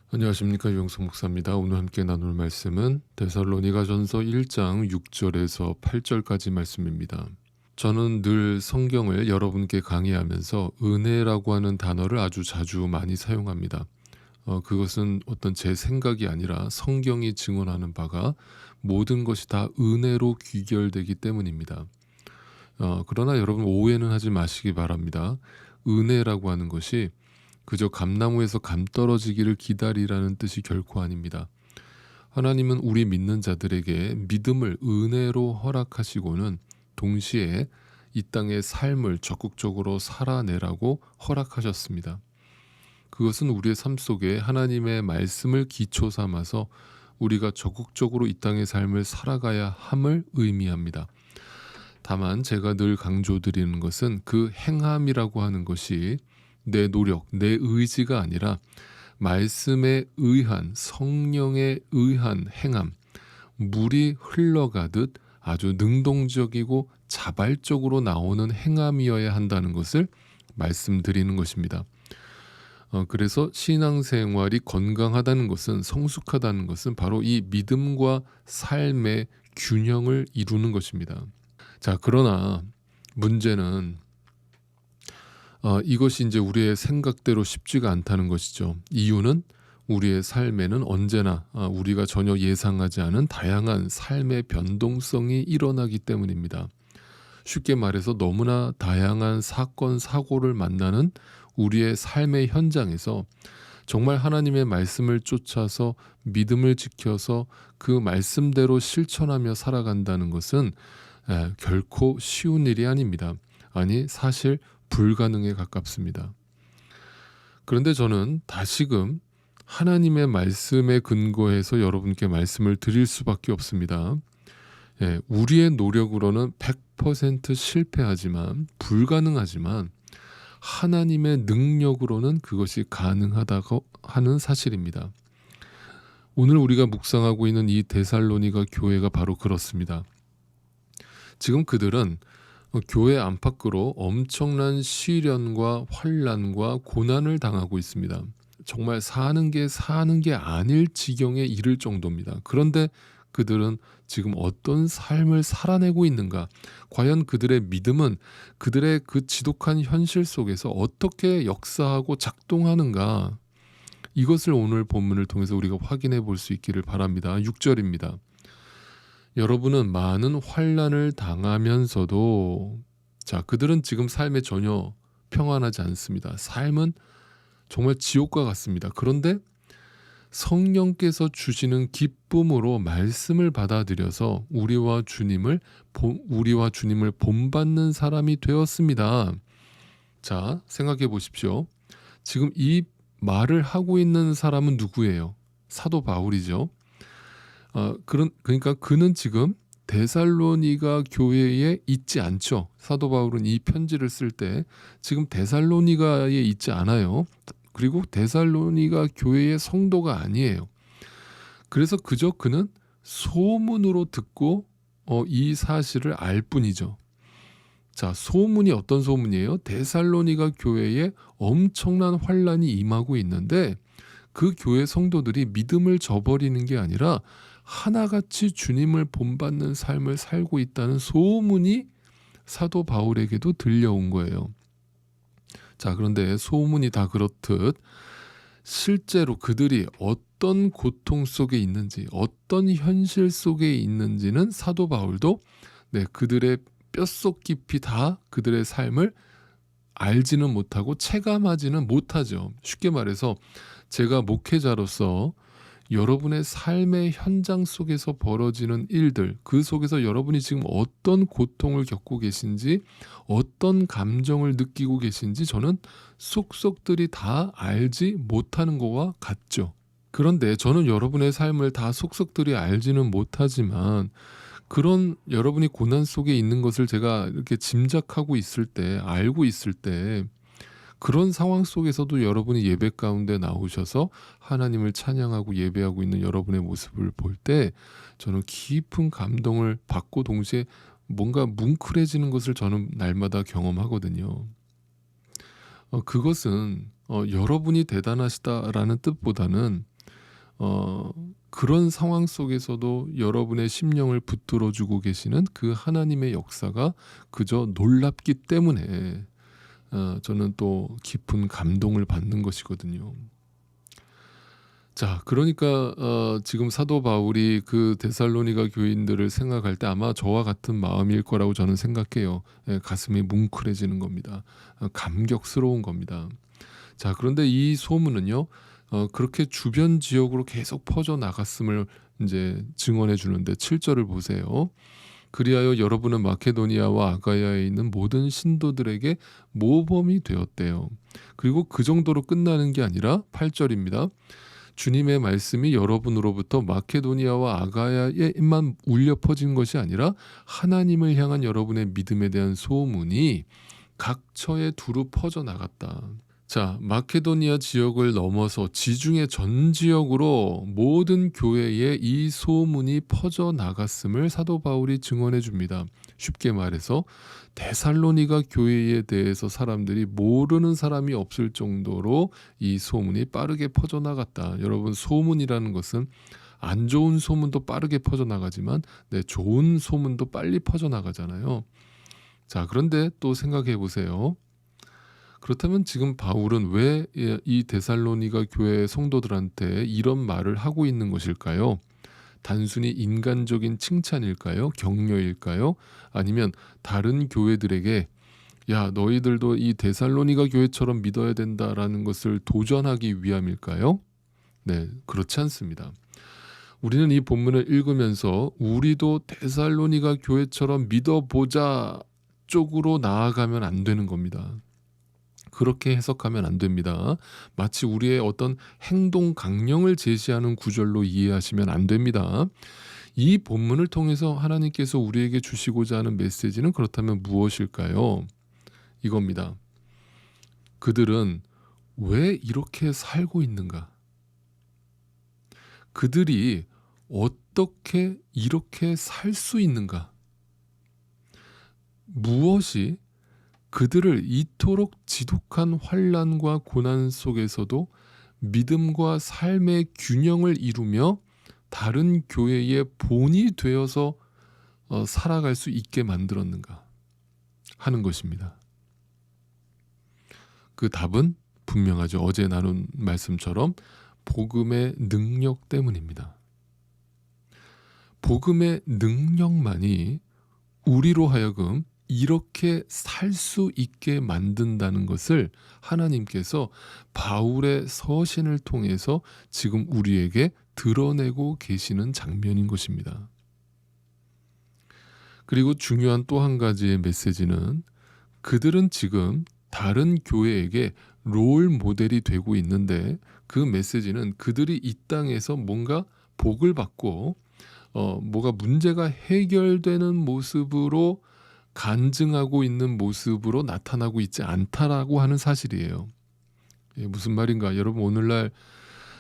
안녕하십니까, 유영석 목사입니다. 오늘 함께 나눌 말씀은 데살로니가전서 1장 6절에서 8절까지 말씀입니다. 저는 늘 성경을 여러분께 강의하면서 은혜라고 하는 단어를 아주 자주 많이 사용합니다. 그것은 어떤 제 생각이 아니라 성경이 증언하는 바가 모든 것이 다 은혜로 귀결되기 때문입니다. 그러나 여러분, 오해는 하지 마시기 바랍니다. 은혜라고 하는 것이 그저 감나무에서 감 떨어지기를 기다리라는 뜻이 결코 아닙니다. 하나님은 우리 믿는 자들에게 믿음을 은혜로 허락하시고는 동시에 이 땅의 삶을 적극적으로 살아내라고 허락하셨습니다. 그것은 우리의 삶 속에 하나님의 말씀을 기초 삼아서 우리가 적극적으로 이 땅의 삶을 살아가야 함을 의미합니다. 다만 제가 늘 강조드리는 것은 그 행함이라고 하는 것이 내 노력, 내 의지가 아니라 말씀에 의한, 성령에 의한 행함, 물이 흘러가듯 아주 능동적이고 자발적으로 나오는 행함이어야 한다는 것을 말씀드리는 것입니다. 그래서 신앙생활이 건강하다는 것은, 성숙하다는 것은 바로 이 믿음과 삶의 균형을 이루는 것입니다. 자, 그러나 문제는 이것이 이제 우리의 생각대로 쉽지가 않다는 것이죠. 이유는 우리의 삶에는 언제나 우리가 전혀 예상하지 않은 다양한 삶의 변동성이 일어나기 때문입니다. 쉽게 말해서 너무나 다양한 사건, 사고를 만나는 우리의 삶의 현장에서 정말 하나님의 말씀을 쫓아서 믿음을 지켜서 그 말씀대로 실천하며 살아간다는 것은 결코 쉬운 일이 아닙니다. 아니, 사실 불가능에 가깝습니다. 그런데 저는 다시금 하나님의 말씀에 근거해서 여러분께 말씀을 드릴 수밖에 없습니다. 우리의 노력으로는 100% 실패하지만, 불가능하지만 하나님의 능력으로는 그것이 가능하다고 하는 사실입니다. 오늘 우리가 묵상하고 있는 이 데살로니가 교회가 바로 그렇습니다. 지금 그들은 교회 안팎으로 엄청난 시련과 환난과 고난을 당하고 있습니다. 정말 사는 게 아닐 지경에 이를 정도입니다. 그런데 그들은 지금 어떤 삶을 살아내고 있는가? 과연 그들의 믿음은 그들의 그 지독한 현실 속에서 어떻게 역사하고 작동하는가? 이것을 오늘 본문을 통해서 우리가 확인해 볼 수 있기를 바랍니다. 6절입니다. 여러분은 많은 환난을 당하면서도, 자, 그들은 지금 삶에 전혀 평안하지 않습니다. 삶은 정말 지옥과 같습니다. 그런데 성령께서 주시는 기쁨으로 말씀을 받아들여서 우리와 주님을 본받는 사람이 되었습니다. 자, 생각해 보십시오. 지금 이 말을 하고 있는 사람은 누구예요? 사도 바울이죠. 그러니까 그는 지금 데살로니가 교회에 있지 않죠. 사도 바울은 이 편지를 쓸 때 지금 데살로니가에 있지 않아요. 그리고 데살로니가 교회의 성도가 아니에요. 그래서 그저 그는 소문으로 듣고 이 사실을 알 뿐이죠. 자, 소문이 어떤 소문이에요? 데살로니가 교회에 엄청난 환난이 임하고 있는데 그 교회 성도들이 믿음을 저버리는 게 아니라 하나같이 주님을 본받는 삶을 살고 있다는 소문이 사도 바울에게도 들려온 거예요. 자, 그런데 소문이 다 그렇듯 실제로 그들이 어떤 고통 속에 있는지, 어떤 현실 속에 있는지는 사도 바울도 그들의 뼛속 깊이 다 그들의 삶을 알지는 못하고 체감하지는 못하죠. 쉽게 말해서 제가 목회자로서 여러분의 삶의 현장 속에서 벌어지는 일들, 그 속에서 여러분이 지금 어떤 고통을 겪고 계신지, 어떤 감정을 느끼고 계신지 저는 속속들이 다 알지 못하는 것과 같죠. 그런데 저는 여러분의 삶을 다 속속들이 알지는 못하지만 그런 여러분이 고난 속에 있는 것을 제가 이렇게 짐작하고 있을 때, 알고 있을 때, 그런 상황 속에서도 여러분이 예배 가운데 나오셔서 하나님을 찬양하고 예배하고 있는 여러분의 모습을 볼 때 저는 깊은 감동을 받고 동시에 뭔가 뭉클해지는 것을 저는 날마다 경험하거든요. 그것은 여러분이 대단하시다라는 뜻보다는 어, 그런 상황 속에서도 여러분의 심령을 붙들어 주고 계시는 그 하나님의 역사가 그저 놀랍기 때문에 저는 또 깊은 감동을 받는 것이거든요. 자, 그러니까 지금 사도 바울이 그 데살로니가 교인들을 생각할 때 아마 저와 같은 마음일 거라고 저는 생각해요. 예, 가슴이 뭉클해지는 겁니다. 감격스러운 겁니다. 자, 그런데 이 소문은요, 그렇게 주변 지역으로 계속 퍼져 나갔음을 이제 증언해 주는데 7절을 보세요. 그리하여 여러분은 마케도니아와 아가야에 있는 모든 신도들에게 모범이 되었대요. 그리고 그 정도로 끝나는 게 아니라 8절입니다. 주님의 말씀이 여러분으로부터 마케도니아와 아가야에만 울려 퍼진 것이 아니라 하나님을 향한 여러분의 믿음에 대한 소문이 각 처에 두루 퍼져 나갔다. 자, 마케도니아 지역을 넘어서 지중해 전 지역으로 모든 교회에 이 소문이 퍼져 나갔음을 사도 바울이 증언해 줍니다. 쉽게 말해서 데살로니가 교회에 대해서 사람들이 모르는 사람이 없을 정도로 이 소문이 빠르게 퍼져 나갔다. 여러분, 소문이라는 것은 안 좋은 소문도 빠르게 퍼져 나가지만 좋은 소문도 빨리 퍼져 나가잖아요. 자, 그런데 또 생각해 보세요. 그렇다면 지금 바울은 왜 이 데살로니가 교회 성도들한테 이런 말을 하고 있는 것일까요? 단순히 인간적인 칭찬일까요? 격려일까요? 아니면 다른 교회들에게 야, 너희들도 이 데살로니가 교회처럼 믿어야 된다라는 것을 도전하기 위함일까요? 네, 그렇지 않습니다. 우리는 이 본문을 읽으면서 우리도 데살로니가 교회처럼 믿어보자 쪽으로 나아가면 안 되는 겁니다. 그렇게 해석하면 안 됩니다. 마치 우리의 어떤 행동 강령을 제시하는 구절로 이해하시면 안 됩니다. 이 본문을 통해서 하나님께서 우리에게 주시고자 하는 메시지는 그렇다면 무엇일까요? 이겁니다. 그들은 왜 이렇게 살고 있는가? 그들이 어떻게 이렇게 살 수 있는가? 무엇이 그들을 이토록 지독한 환난과 고난 속에서도 믿음과 삶의 균형을 이루며 다른 교회의 본이 되어서 살아갈 수 있게 만들었는가 하는 것입니다. 그 답은 분명하죠. 어제 나눈 말씀처럼 복음의 능력 때문입니다. 복음의 능력만이 우리로 하여금 이렇게 살 수 있게 만든다는 것을 하나님께서 바울의 서신을 통해서 지금 우리에게 드러내고 계시는 장면인 것입니다. 그리고 중요한 또 한 가지의 메시지는 그들은 지금 다른 교회에게 롤 모델이 되고 있는데 그 메시지는 그들이 이 땅에서 뭔가 복을 받고 뭐가 문제가 해결되는 모습으로 간증하고 있는 모습으로 나타나고 있지 않다라고 하는 사실이에요. 무슨 말인가? 여러분, 오늘날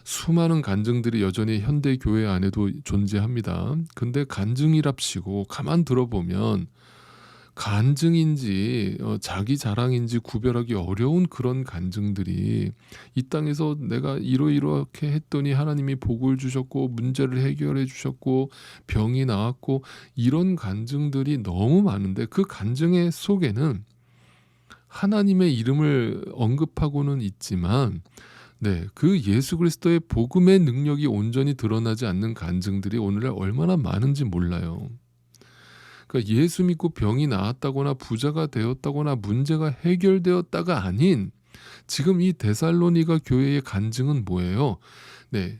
수많은 간증들이 여전히 현대 교회 안에도 존재합니다. 근데 간증이랍시고 가만 들어보면 간증인지 자기 자랑인지 구별하기 어려운 그런 간증들이 이 땅에서 내가 이렇게 했더니 하나님이 복을 주셨고 문제를 해결해 주셨고 병이 나았고 이런 간증들이 너무 많은데 그 간증의 속에는 하나님의 이름을 언급하고는 있지만 그 예수 그리스도의 복음의 능력이 온전히 드러나지 않는 간증들이 오늘날 얼마나 많은지 몰라요. 그러니까 예수 믿고 병이 나았다거나 부자가 되었다거나 문제가 해결되었다가 아닌 지금 이 데살로니가 교회의 간증은 뭐예요?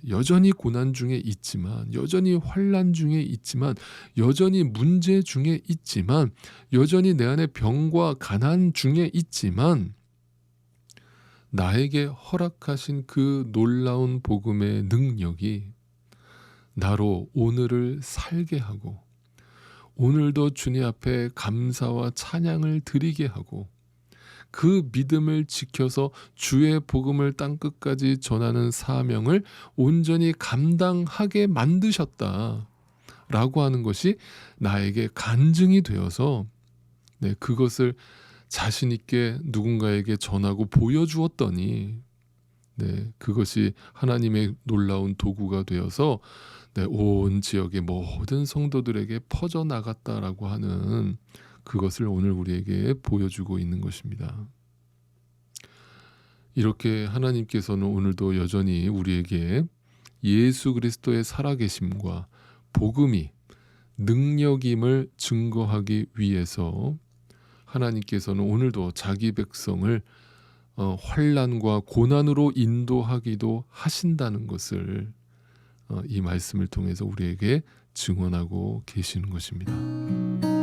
여전히 고난 중에 있지만, 여전히 환난 중에 있지만, 여전히 문제 중에 있지만, 여전히 내 안에 병과 가난 중에 있지만 나에게 허락하신 그 놀라운 복음의 능력이 나로 오늘을 살게 하고 오늘도 주님 앞에 감사와 찬양을 드리게 하고 그 믿음을 지켜서 주의 복음을 땅끝까지 전하는 사명을 온전히 감당하게 만드셨다 라고 하는 것이 나에게 간증이 되어서 그것을 자신 있게 누군가에게 전하고 보여주었더니 네, 그것이 하나님의 놀라운 도구가 되어서 네, 온 지역의 모든 성도들에게 퍼져나갔다라고 하는 그것을 오늘 우리에게 보여주고 있는 것입니다. 이렇게 하나님께서는 오늘도 여전히 우리에게 예수 그리스도의 살아계심과 복음이 능력임을 증거하기 위해서 하나님께서는 오늘도 자기 백성을 환난과 고난으로 인도하기도 하신다는 것을 이 말씀을 통해서 우리에게 증언하고 계시는 것입니다.